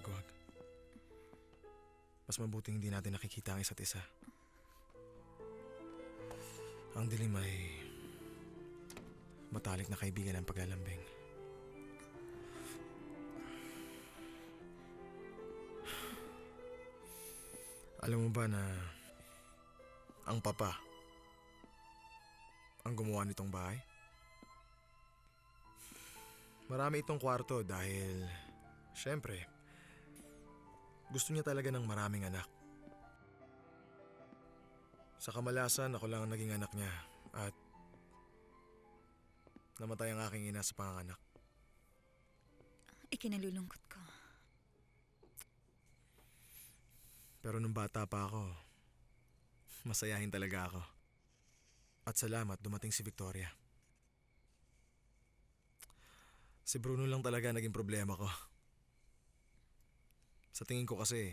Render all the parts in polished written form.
Wag. Mas mabuting hindi natin nakikita ang isa't isa. Ang dilim ay matalik na kaibigan ng paglalambing. Alam mo ba na ang papa ang gumawa nitong bahay? Marami itong kwarto dahil, syempre, gusto niya talaga ng maraming anak. Sa kamalasan, ako lang ang naging anak niya at namatay ang aking ina sa panganganak. Ikinalulungkot ko. Pero nung bata pa ako, masayahin talaga ako. At salamat dumating si Victoria. Si Bruno lang talaga naging problema ko. Sa tingin ko kasi,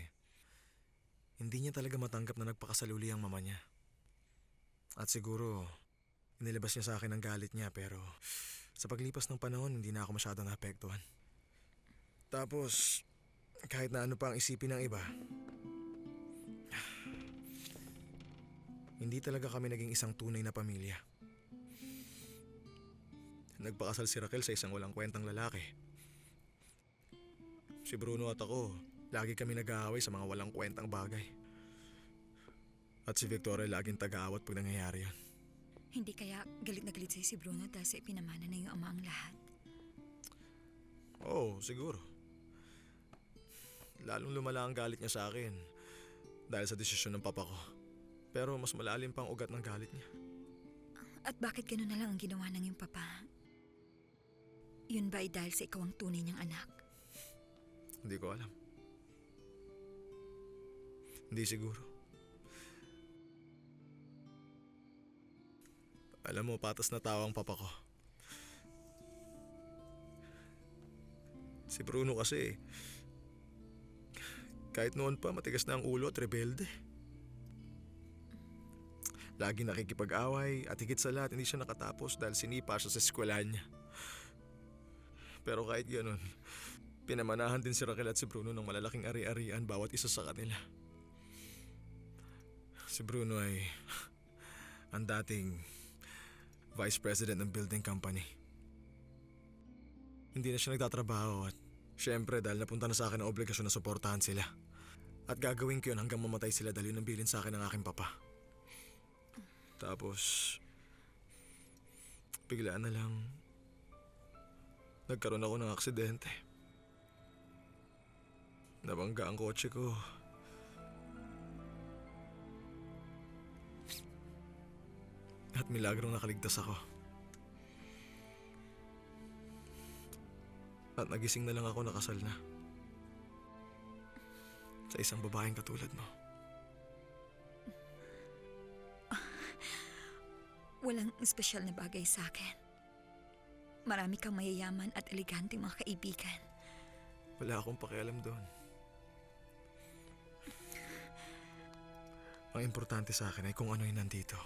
hindi niya talaga matanggap na nagpakasaluli ang mama niya. At siguro, inilabas niya sa akin ang galit niya pero sa paglipas ng panahon, hindi na ako masyadong naapektuhan. Tapos, kahit na ano pa ang isipin ng iba, hindi talaga kami naging isang tunay na pamilya. Nagpakasal si Raquel sa isang walang kwentang lalaki. Si Bruno at ako, lagi kami nag-aaway sa mga walang kwentang bagay. At si Victoria laging taga-awat pag nangyayari yun. Hindi kaya galit na galit sa'yo si Bruno dahil sa ipinamana ng iyong ama ang lahat? Oo, siguro. Lalong lumala ang galit niya sa akin dahil sa desisyon ng papa ko. Pero mas malalim pa ang ugat ng galit niya. At bakit gano'n na lang ang ginawa ng iyong papa? Yun ba ay dahil sa ikaw ang tunay niyang anak? Hindi ko alam. Hindi siguro. Alam mo, patas na tao ang papa ko. Si Bruno kasi, kahit noon pa matigas na ang ulo at rebelde. Lagi nakikipag-away at higit sa lahat hindi siya nakatapos dahil sinipa siya sa eskwelahan niya. Pero kahit ganun, pinamanahan din si Raquel at si Bruno ng malalaking ari-arian bawat isa sa kanila. Si Bruno ay ang dating vice president ng building company. Hindi na siya nagtatrabaho at syempre dahil napunta na sa akin ang obligasyon na suportahan sila. At gagawin ko yun hanggang mamatay sila dahil yun ang bilin sa akin ng aking papa. Tapos, biglaan na lang, nagkaroon ako ng aksidente. Nabangga ang kotse ko. At milagrong nakaligtas ako. At nagising na lang ako nakasal na. Sa isang babaeng katulad mo. Walang espesyal na bagay sa akin. Marami kang mayayaman at eleganteng mga kaibigan. Wala akong pakialam doon. Ang importante sa akin ay kung ano yung nandito.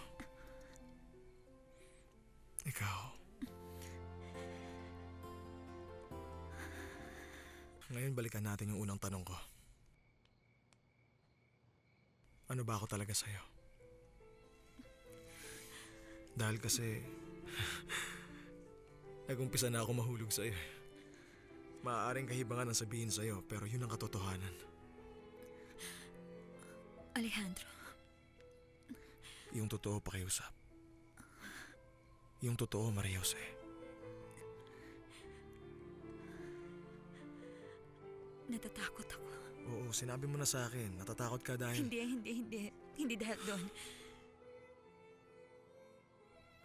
Ikaw. Ngayon balikan natin yung unang tanong ko. Ano ba ako talaga sa'yo? Dahil kasi nag-umpisa na ako mahulog sa'yo. Maaaring kahibangan ang sabihin sa'yo pero yun ang katotohanan. Alejandro. Yung totoo pakiusap. Yung totoo, Maria Jose. Natatakot ako. Oo, sinabi mo na sa akin. Natatakot ka dahil... Hindi. Hindi dahil doon.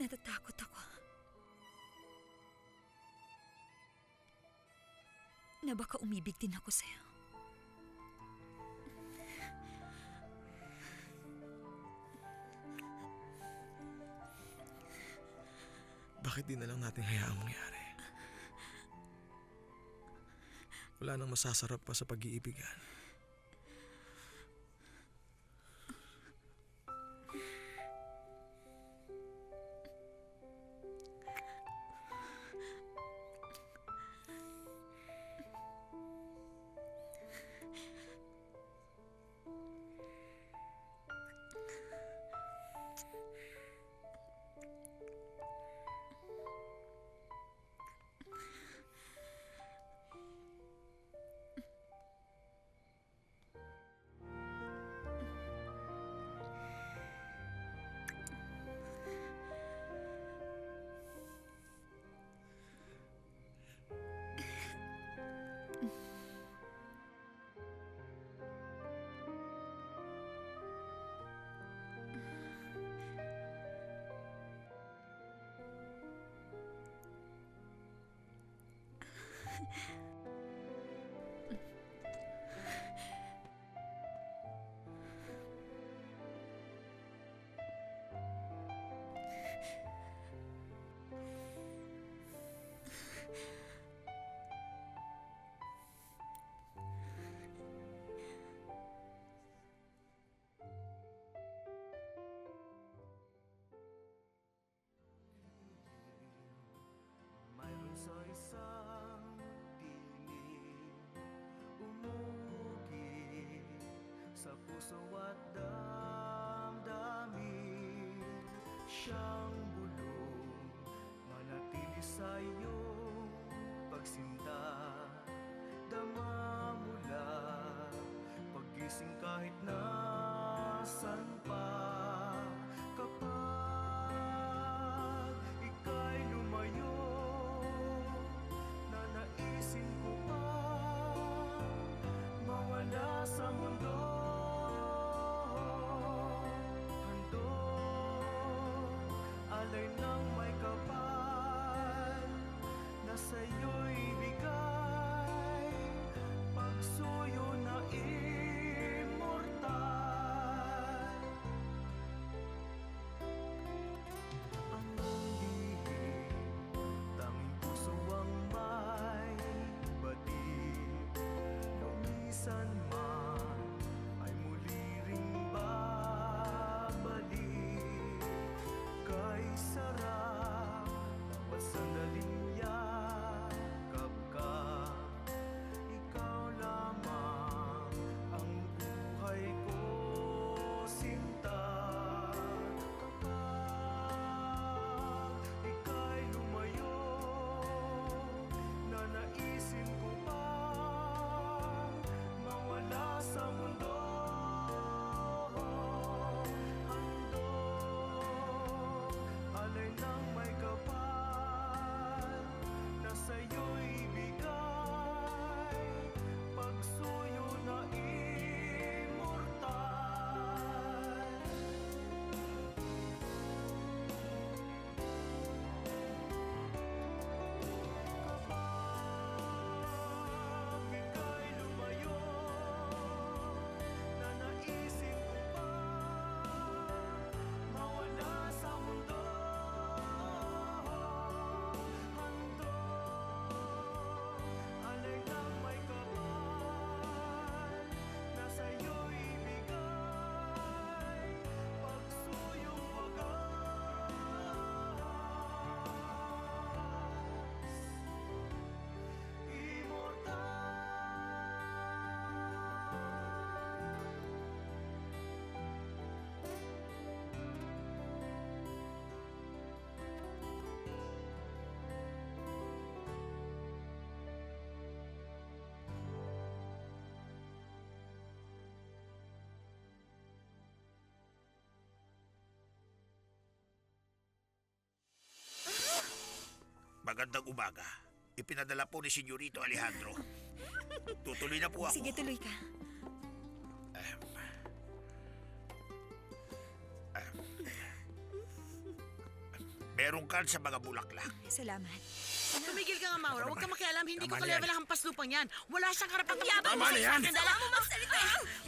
Natatakot ako. Na baka umibig din ako sa'yo. Bakit di na lang natin hayaang mangyari? Wala nang masasarap pa sa pag-iibigan. sa puso at damdamin. Siyang bulong manatili sa iyong pagsinta. Dama mula pagising kahit nasan pa. Kapag ika'y lumayo, nanaisin ko pa mawala sa mundo. Handog, alay ng may kapal na sa'yo'y bigay, pagsuyo na immortal. Ang lihim, tanging puso ang may batid. Lumisan man ay muli ring babalik. Kay sarap bawat sandaling yakap ka. Ikaw lamang ang buhay ko, sinta. Kapag ika'y lumayo, nanaisin ko pang mawala sa mundo. Handog, alay ng may kapal na sa'yo'y bigay, pagsuyo na immortal. Kapag ika'y lumayo, nanaisin ko pa mawala sa mundo. Handog, alay ng may kapal na sa'yo'y bigay, pagsuyong wagas, Magandang umaga. Ipinadala po ni Senyorito Alejandro. Tutuloy na po ako. Sige, tuloy ka. Meron kan sa mga bulaklak. Salamat. Tumigil ka nga, Maura. Huwag ka makialam. Hindi ko Tama na ka-level yan. ang hampas lupang yan. Wala siyang karapatang yabang Tama na yan. Dala mo magsalita.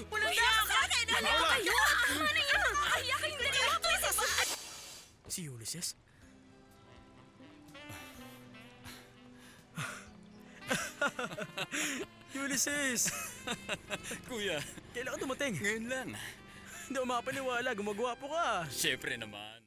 Walang dala sa akin. Dala mo kayo. Ano yan? Kaya kayong dalawa to isa sa... Si Ulysses? Ulysses! Kuya, Kailan ka dumating? ngayon lang. Hindi ako makapaniwala, gumagwapo ka. Siyempre naman.